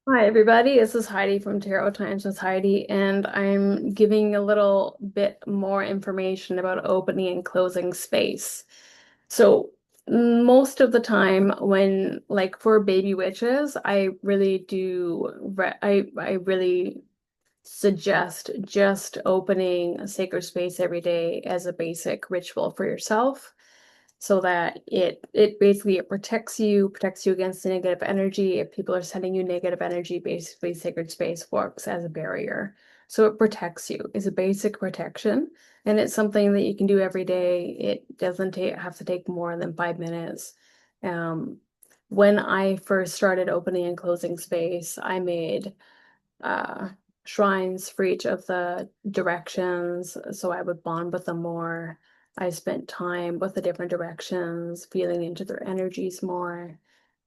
Hi, everybody. This is Heidi from Tarot Times with Heidi, and I'm giving a little bit more information about opening and closing space. So, most of the time, when like for baby witches, I really do, I really suggest just opening a sacred space every day as a basic ritual for yourself so that it basically it protects you against the negative energy. If people are sending you negative energy, basically sacred space works as a barrier. So it protects you. It's a basic protection, and it's something that you can do every day. It doesn't have to take more than 5 minutes. Um, when I first started opening and closing space, I made uh, shrines for each of the directions, so I would bond with them more. I spent time with the different directions, feeling into their energies more.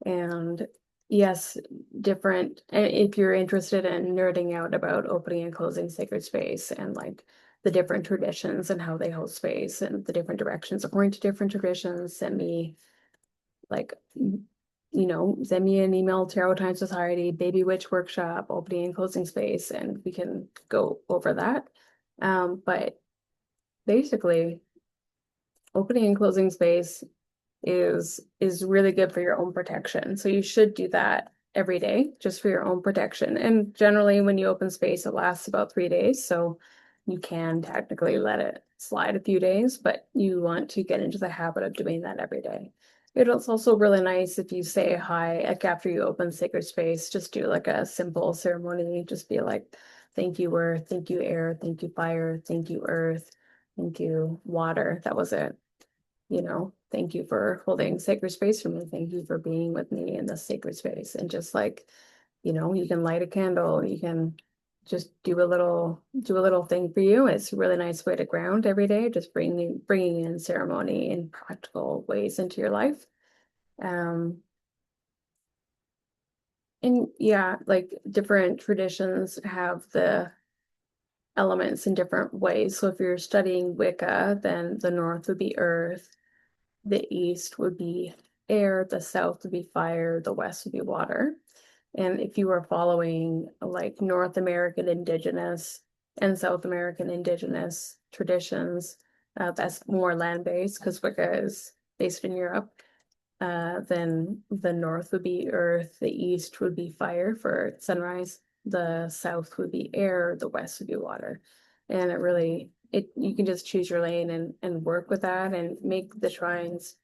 And yes, different. And if you're interested in nerding out about opening and closing sacred space and like the different traditions and how they hold space and the different directions according to different traditions, send me like send me an email, Tarot Time Society, Baby Witch Workshop, opening and closing space, and we can go over that. But basically, opening and closing space is really good for your own protection. So you should do that every day just for your own protection. And generally, when you open space, it lasts about 3 days. So you can technically let it slide a few days, but you want to get into the habit of doing that every day. It's also really nice if you say hi, like after you open sacred space, just do like a simple ceremony. Just be like, thank you, earth, thank you, air, thank you, fire, thank you, earth, thank you, water. That was it. Thank you for holding sacred space for me. Thank you for being with me in this sacred space. And just like, you can light a candle, you can just do a little thing for you. It's a really nice way to ground every day, just bringing in ceremony in practical ways into your life. Um, and yeah, like different traditions have the elements in different ways. So if you're studying Wicca, then the north would be earth. The east would be air, the south would be fire, the west would be water. And if you were following like North American indigenous and South American indigenous traditions, that's more land-based because Wicca is based in Europe. Then the north would be earth, the east would be fire for sunrise, the south would be air, the west would be water. And it you can just choose your lane and work with that and make the shrines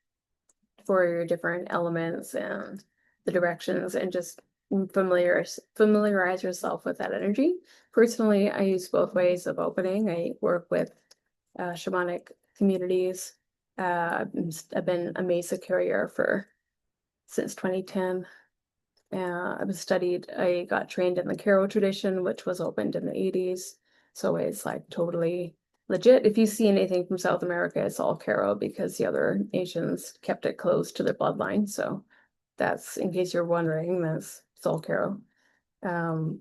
for your different elements and the directions and just familiarize yourself with that energy. Personally, I use both ways of opening. I work with shamanic communities. I've been a Mesa carrier for since 2010. I got trained in the Karo tradition, which was opened in the 80s. So it's like totally legit. If you see anything from South America, it's all Karo because the other nations kept it close to their bloodline. So that's, in case you're wondering, that's it's all Karo. Um,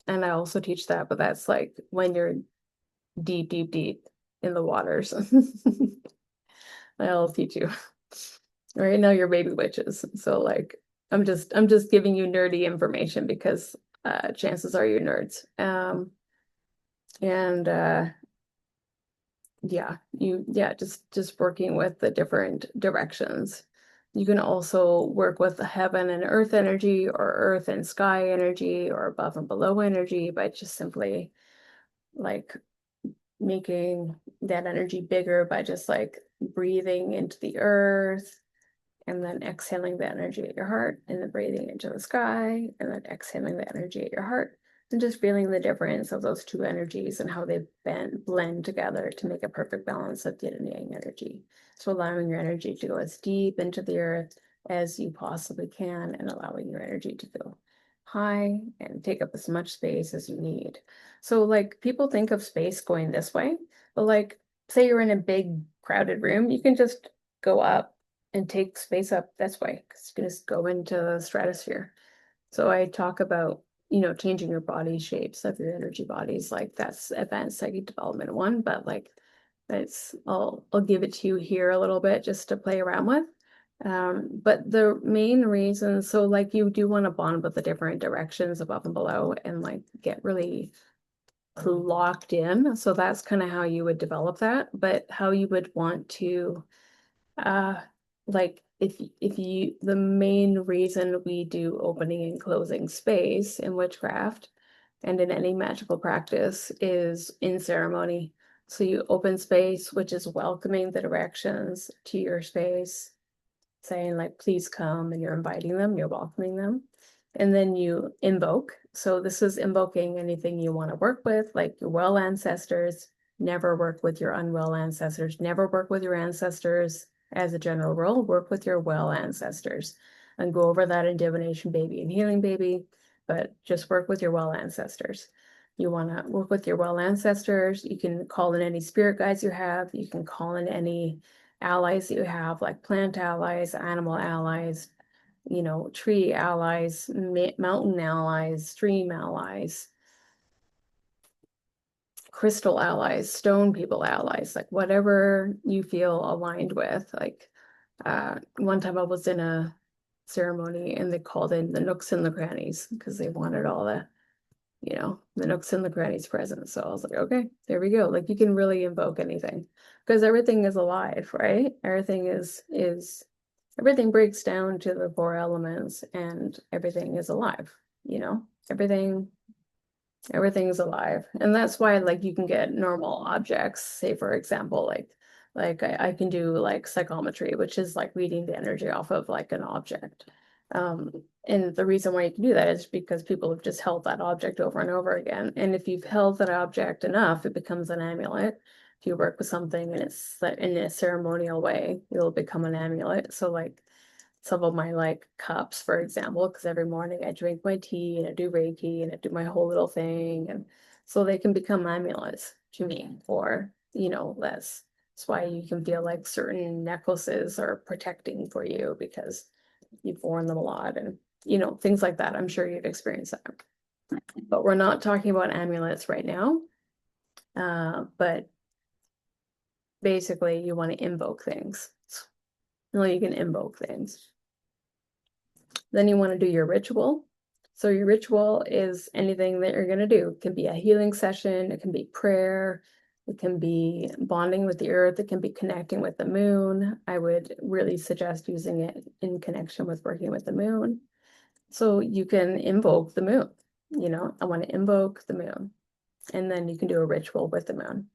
and I also teach that, but that's like when you're deep, deep, deep in the waters. I'll teach you. Right now you're baby witches. So like I'm just giving you nerdy information because chances are you're nerds. And yeah, just working with the different directions. You can also work with the heaven and earth energy or earth and sky energy or above and below energy by just simply like making that energy bigger by just like breathing into the earth and then exhaling the energy at your heart and then breathing into the sky and then exhaling the energy at your heart and just feeling the difference of those two energies and how they blend together to make a perfect balance of yin and yang energy. So allowing your energy to go as deep into the earth as you possibly can and allowing your energy to go high and take up as much space as you need. So like people think of space going this way, but like say you're in a big crowded room, you can just go up and take space up this way because you can just go into the stratosphere. So I talk about, changing your body shapes of your energy bodies. Like that's advanced psychic development one, but like that's I'll give it to you here a little bit just to play around with. But the main reason, so like you do want to bond with the different directions above and below and like get really locked in. So that's kind of how you would develop that. But how you would want to uh like if you the main reason we do opening and closing space in witchcraft and in any magical practice is in ceremony. So you open space, which is welcoming the directions to your space, saying like, please come, and you're inviting them, you're welcoming them. And then you invoke. So this is invoking anything you want to work with, like your well ancestors. Never work with your unwell ancestors. Never work with your ancestors as a general rule. Work with your well ancestors. And go over that in divination baby and healing baby, but just work with your well ancestors. You want to work with your well ancestors. You can call in any spirit guides you have. You can call in any allies that you have, like plant allies, animal allies, tree allies, mountain allies, stream allies, crystal allies, stone people allies, like whatever you feel aligned with. Like one time I was in a ceremony and they called in the nooks and the crannies because they wanted all the nooks and the crannies present. So I was like, okay, there we go. Like you can really invoke anything because everything is alive, right? Everything breaks down to the four elements and everything is alive, you know? Everything's alive. And that's why like you can get normal objects, say for example, like I can do like psychometry, which is like reading the energy off of like an object. Um, and the reason why you can do that is because people have just held that object over and over again. And if you've held that object enough, it becomes an amulet. If you work with something and it's like, in a ceremonial way, it'll become an amulet. So like some of my like cups, for example, because every morning I drink my tea and I do Reiki and I do my whole little thing. And so they can become amulets to me or, less. That's why you can feel like certain necklaces are protecting for you because you've worn them a lot and, things like that. I'm sure you've experienced that. But we're not talking about amulets right now. But basically, you want to invoke things. Well, you can invoke things. Then you want to do your ritual. So your ritual is anything that you're going to do. It can be a healing session, it can be prayer, it can be bonding with the earth, it can be connecting with the moon. I would really suggest using it in connection with working with the moon. So you can invoke the moon. I want to invoke the moon. And then you can do a ritual with the moon.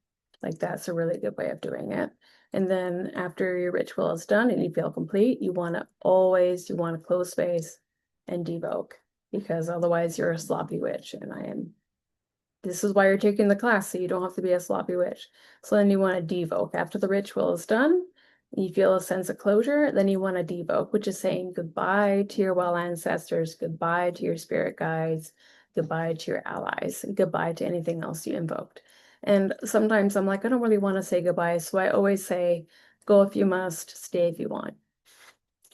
Like that's a really good way of doing it. And then after your ritual is done and you feel complete, you want to close space and devoke because otherwise you're a sloppy witch. This is why you're taking the class, so you don't have to be a sloppy witch. So then you want to devoke. After the ritual is done, you feel a sense of closure, then you want to devoke, which is saying goodbye to your well ancestors, goodbye to your spirit guides, goodbye to your allies, goodbye to anything else you invoked. And sometimes I'm like, I don't really want to say goodbye. So I always say, go if you must, stay if you want.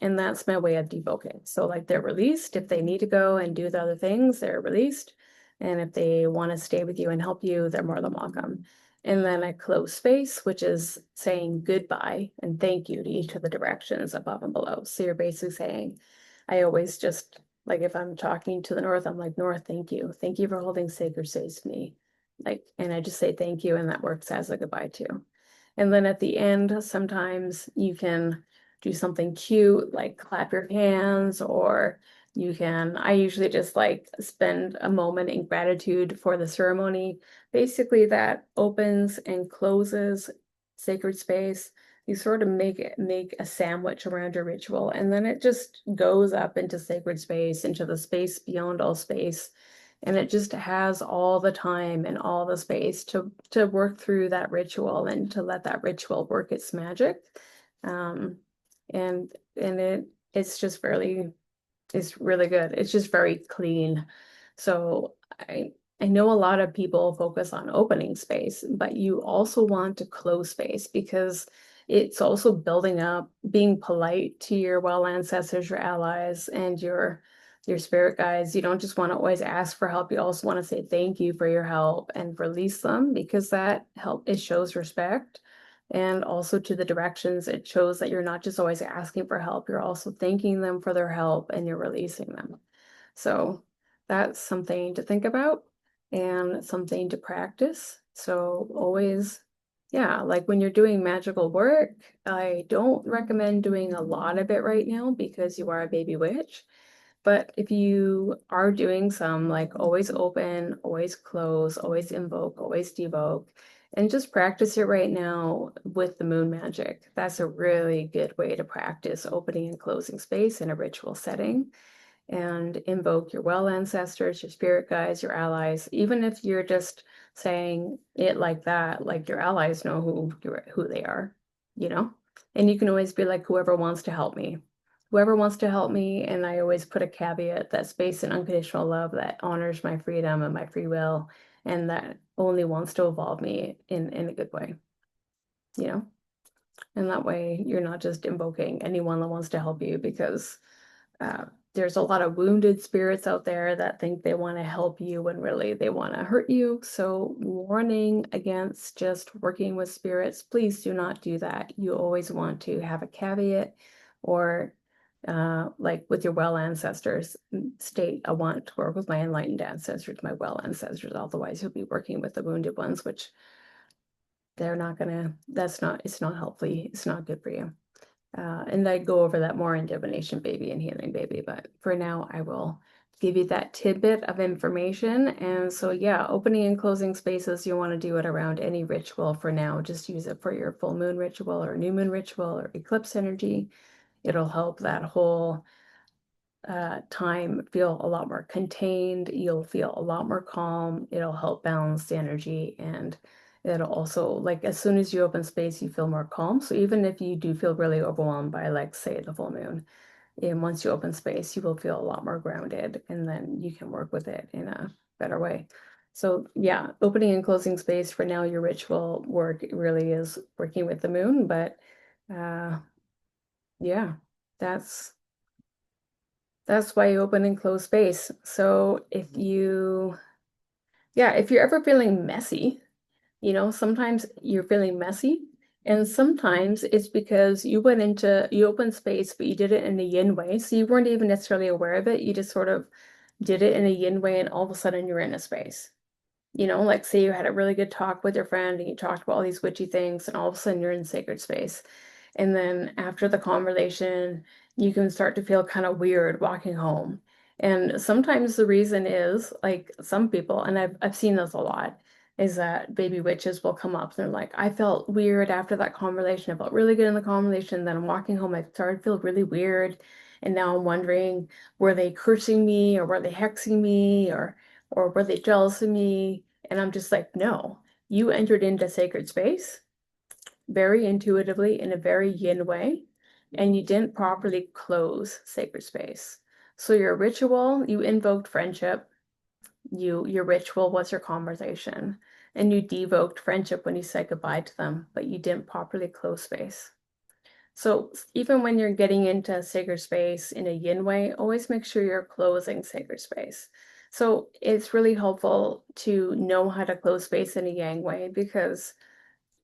And that's my way of devoking. So like they're released. If they need to go and do the other things, they're released. And if they want to stay with you and help you, they're more than welcome. And then I close space, which is saying goodbye and thank you to each of the directions above and below. So you're basically saying, I always just like if I'm talking to the north, I'm like, North, thank you. Thank you for holding sacred space to me. Like, and I just say thank you, and that works as a goodbye too. And then at the end, sometimes you can do something cute, like clap your hands, or I usually just like spend a moment in gratitude for the ceremony. Basically, that opens and closes sacred space. You sort of make a sandwich around your ritual, and then it just goes up into sacred space, into the space beyond all space. And it just has all the time and all the space to work through that ritual and to let that ritual work its magic. Um, and it's really good. It's just very clean. So I know a lot of people focus on opening space, but you also want to close space because it's also building up, being polite to your well ancestors, your allies, and your spirit guides. You don't just want to always ask for help. You also want to say thank you for your help and release them because that help it shows respect. And also to the directions, it shows that you're not just always asking for help, you're also thanking them for their help and you're releasing them. So that's something to think about and something to practice. So always, yeah, like when you're doing magical work, I don't recommend doing a lot of it right now because you are a baby witch. But if you are doing some, like always open, always close, always invoke, always devoke, and just practice it right now with the moon magic. That's a really good way to practice opening and closing space in a ritual setting and invoke your well ancestors, your spirit guides, your allies. Even if you're just saying it like that, like your allies know who they are, you know? And you can always be like, whoever wants to help me. Whoever wants to help me, and I always put a caveat that's based in unconditional love that honors my freedom and my free will, and that only wants to evolve me in a good way, you know? And that way you're not just invoking anyone that wants to help you because uh, there's a lot of wounded spirits out there that think they want to help you when really they want to hurt you. So, warning against just working with spirits. Please do not do that. You always want to have a caveat or like with your well ancestors, state, I want to work with my enlightened ancestors, my well ancestors. Otherwise, you'll be working with the wounded ones, which they're not gonna, it's not helpful. It's not good for you. And I go over that more in Divination Baby and Healing Baby, but for now I will give you that tidbit of information. And so yeah, opening and closing spaces, you want to do it around any ritual for now. Just use it for your full moon ritual or new moon ritual or eclipse energy. It'll help that whole time feel a lot more contained. You'll feel a lot more calm. It'll help balance the energy and it'll also like as soon as you open space, you feel more calm. So even if you do feel really overwhelmed by like say the full moon, and once you open space, you will feel a lot more grounded and then you can work with it in a better way. So yeah, opening and closing space for now, your ritual work really is working with the moon, but uh yeah, that's that's why you open and close space. So if you, yeah, if you're ever feeling messy, sometimes you're feeling messy, and sometimes it's because you opened space, but you did it in a yin way. So you weren't even necessarily aware of it. You just sort of did it in a yin way, and all of a sudden you're in a space. Like say you had a really good talk with your friend and you talked about all these witchy things, and all of a sudden you're in sacred space. And then after the conversation, you can start to feel kind of weird walking home. And sometimes the reason is like some people, and I've seen this a lot, is that baby witches will come up and they're like, I felt weird after that conversation. I felt really good in the conversation. Then I'm walking home, I started to feel really weird. And now I'm wondering, were they cursing me or were they hexing me or were they jealous of me? And I'm just like, no, you entered into sacred space very intuitively in a very yin way, and you didn't properly close sacred space. So your ritual, you invoked friendship, your ritual was your conversation, and you devoked friendship when you said goodbye to them, but you didn't properly close space. So even when you're getting into sacred space in a yin way, always make sure you're closing sacred space. So it's really helpful to know how to close space in a yang way because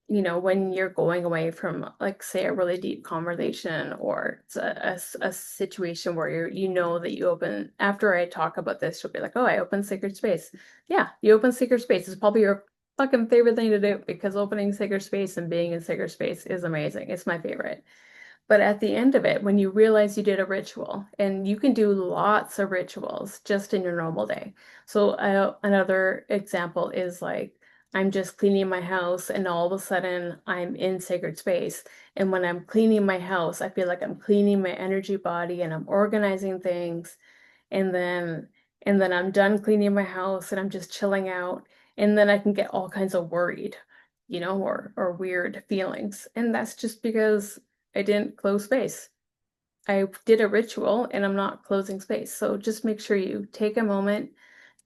when you're going away from, like, say, a really deep conversation or it's a situation where you know that you open, after I talk about this, you'll be like, oh, I opened sacred space. Yeah, you open sacred space. It's probably your fucking favorite thing to do because opening sacred space and being in sacred space is amazing. It's my favorite. But at the end of it, when you realize you did a ritual, and you can do lots of rituals just in your normal day. So another example is like, I'm just cleaning my house and all of a sudden I'm in sacred space. And when I'm cleaning my house, I feel like I'm cleaning my energy body and I'm organizing things. And then I'm done cleaning my house and I'm just chilling out. And then I can get all kinds of worried, or weird feelings. And that's just because I didn't close space. I did a ritual and I'm not closing space. So just make sure you take a moment.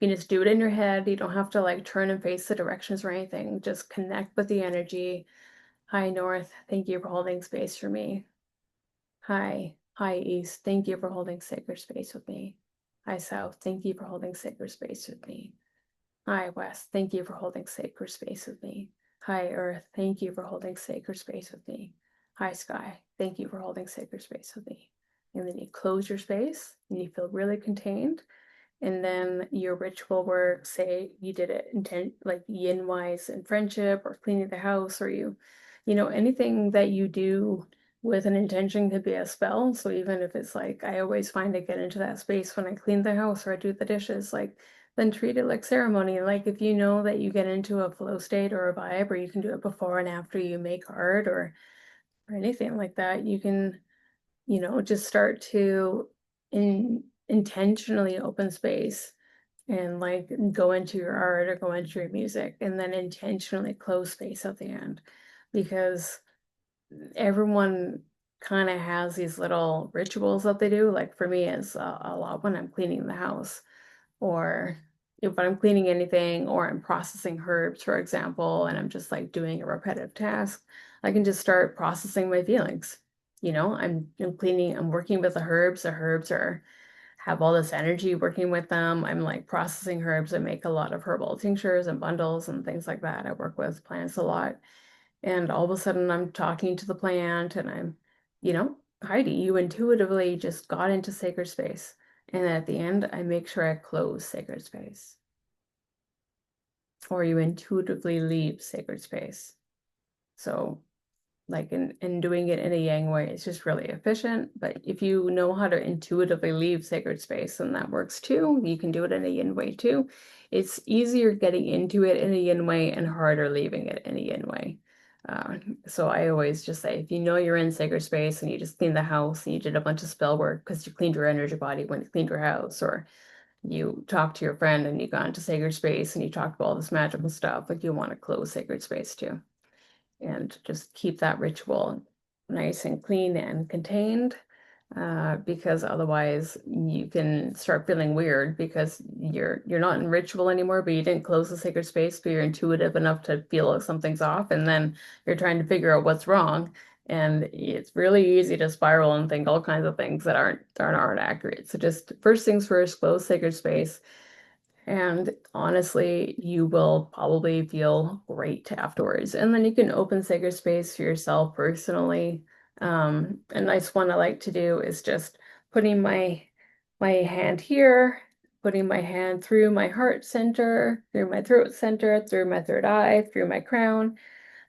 You can just do it in your head. You don't have to like turn and face the directions or anything. Just connect with the energy. Hi, North. Thank you for holding space for me. Hi. Hi, East. Thank you for holding sacred space with me. Hi, South. Thank you for holding sacred space with me. Hi, West. Thank you for holding sacred space with me. Hi, Earth. Thank you for holding sacred space with me. Hi, Sky. Thank you for holding sacred space with me. And then you close your space and you feel really contained. And then your ritual work, say you did it intent like yin wise in friendship or cleaning the house, or anything that you do with an intention could be a spell. So even if it's like, I always find I get into that space when I clean the house or I do the dishes, like then treat it like ceremony. Like if you know that you get into a flow state or a vibe, or you can do it before and after you make art or anything like that, you can, just start to intentionally open space and like go into your art or go into your music and then intentionally close space at the end because everyone kind of has these little rituals that they do. Like for me, it's a lot when I'm cleaning the house or if I'm cleaning anything or I'm processing herbs, for example, and I'm just like doing a repetitive task, I can just start processing my feelings. I'm cleaning, I'm working with the herbs. The herbs are have all this energy working with them. I'm like processing herbs. I make a lot of herbal tinctures and bundles and things like that. I work with plants a lot. And all of a sudden I'm talking to the plant and Heidi, you intuitively just got into sacred space. And at the end, I make sure I close sacred space. Or you intuitively leave sacred space. So like in doing it in a yang way, it's just really efficient. But if you know how to intuitively leave sacred space, then that works too. You can do it in a yin way too. It's easier getting into it in a yin way and harder leaving it in a yin way. Uh, so I always just say, if you know you're in sacred space and you just cleaned the house and you did a bunch of spell work because you cleaned your energy body when you cleaned your house, or you talked to your friend and you got into sacred space and you talked about all this magical stuff, like you want to close sacred space too and just keep that ritual nice and clean and contained, because otherwise you can start feeling weird because you're not in ritual anymore, but you didn't close the sacred space, but you're intuitive enough to feel like something's off, and then you're trying to figure out what's wrong. And it's really easy to spiral and think all kinds of things that aren't accurate. So just first things first, close sacred space, and honestly, you will probably feel great afterwards. And then you can open sacred space for yourself personally. A nice one I like to do is just putting my hand here, putting my hand through my heart center, through my throat center, through my third eye, through my crown,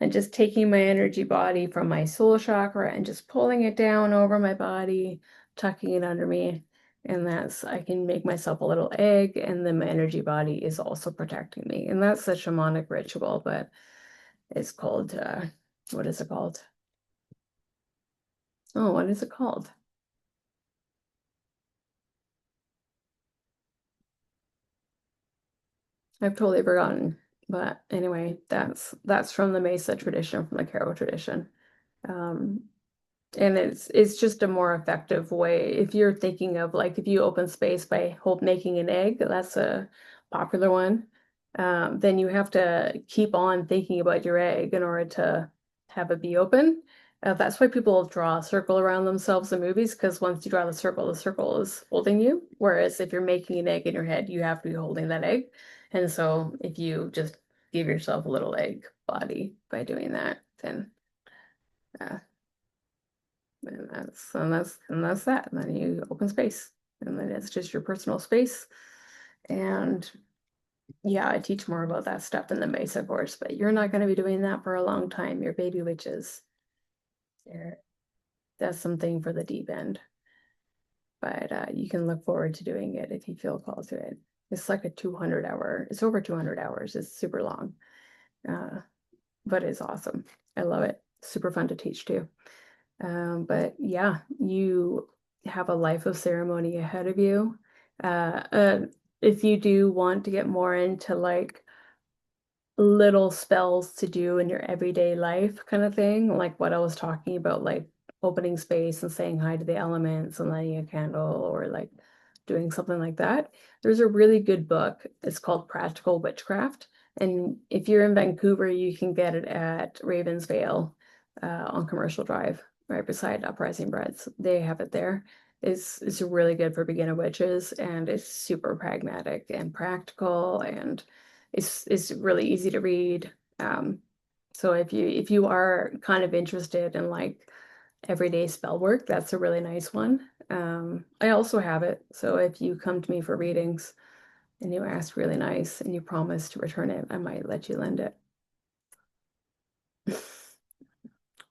and just taking my energy body from my soul chakra and just pulling it down over my body, tucking it under me. And that's, I can make myself a little egg, and then my energy body is also protecting me. And that's a shamanic ritual, but it's called, what is it called? Oh, what is it called? I've totally forgotten. But anyway, that's from the Mesa tradition, from the Karo tradition. Um, And it's just a more effective way. If you're thinking of like if you open space by hold making an egg, that's a popular one. Then you have to keep on thinking about your egg in order to have it be open. That's why people draw a circle around themselves in movies, because once you draw the circle is holding you. Whereas if you're making an egg in your head, you have to be holding that egg. And so if you just give yourself a little egg body by doing that, then uh, and that's that. And then you open space. And then it's just your personal space. And yeah, I teach more about that stuff in the Mesa course, but you're not going to be doing that for a long time. Your baby witches. There, that's something for the deep end. But you can look forward to doing it if you feel called to it. It's like a 200 hour, it's over 200 hours. It's super long. Uh, but it's awesome. I love it. Super fun to teach too. But yeah, you have a life of ceremony ahead of you. Uh, uh, if you do want to get more into like little spells to do in your everyday life kind of thing, like what I was talking about, like opening space and saying hi to the elements and lighting a candle or like doing something like that, there's a really good book. It's called Practical Witchcraft. And if you're in Vancouver, you can get it at Ravensvale on Commercial Drive, right beside Uprising Breads. They have it there. It's really good for beginner witches, and it's super pragmatic and practical, and it's really easy to read. Um, So if you are kind of interested in like everyday spell work, that's a really nice one. I also have it. So if you come to me for readings and you ask really nice and you promise to return it, I might let you lend it.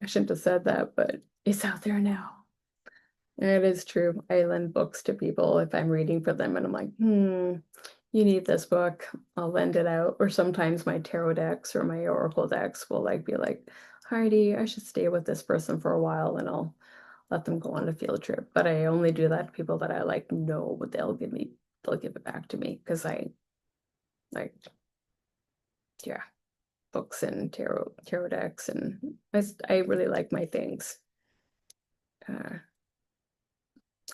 I shouldn't have said that, but it's out there now. And it is true. I lend books to people if I'm reading for them and I'm like, you need this book. I'll lend it out. Or sometimes my tarot decks or my oracle decks will like be like, Heidi, I should stay with this person for a while and I'll let them go on a field trip. But I only do that to people that I like know what they'll give it back to me because I like, yeah, books and tarot decks and I really like my things. Uh,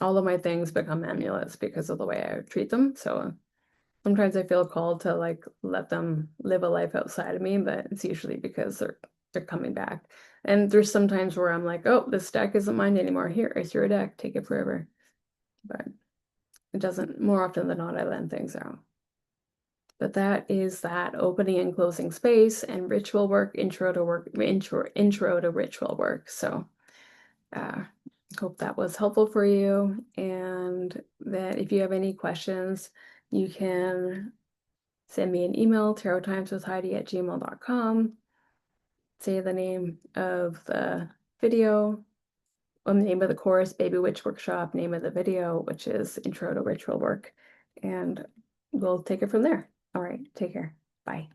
all of my things become amulets because of the way I treat them. So sometimes I feel called to like let them live a life outside of me, but it's usually because they're coming back. And there's sometimes where I'm like, oh, this deck isn't mine anymore. Here, it's your deck. Take it forever. But it doesn't, more often than not, I lend things out. But that is that opening and closing space and ritual work, intro to ritual work. So uh hope that was helpful for you. And that if you have any questions, you can send me an email, tarottimeswithheidi@gmail.com. Say the name of the video, the name of the course, Baby Witch Workshop, name of the video, which is Intro to Ritual Work. And we'll take it from there. All right, take care. Bye.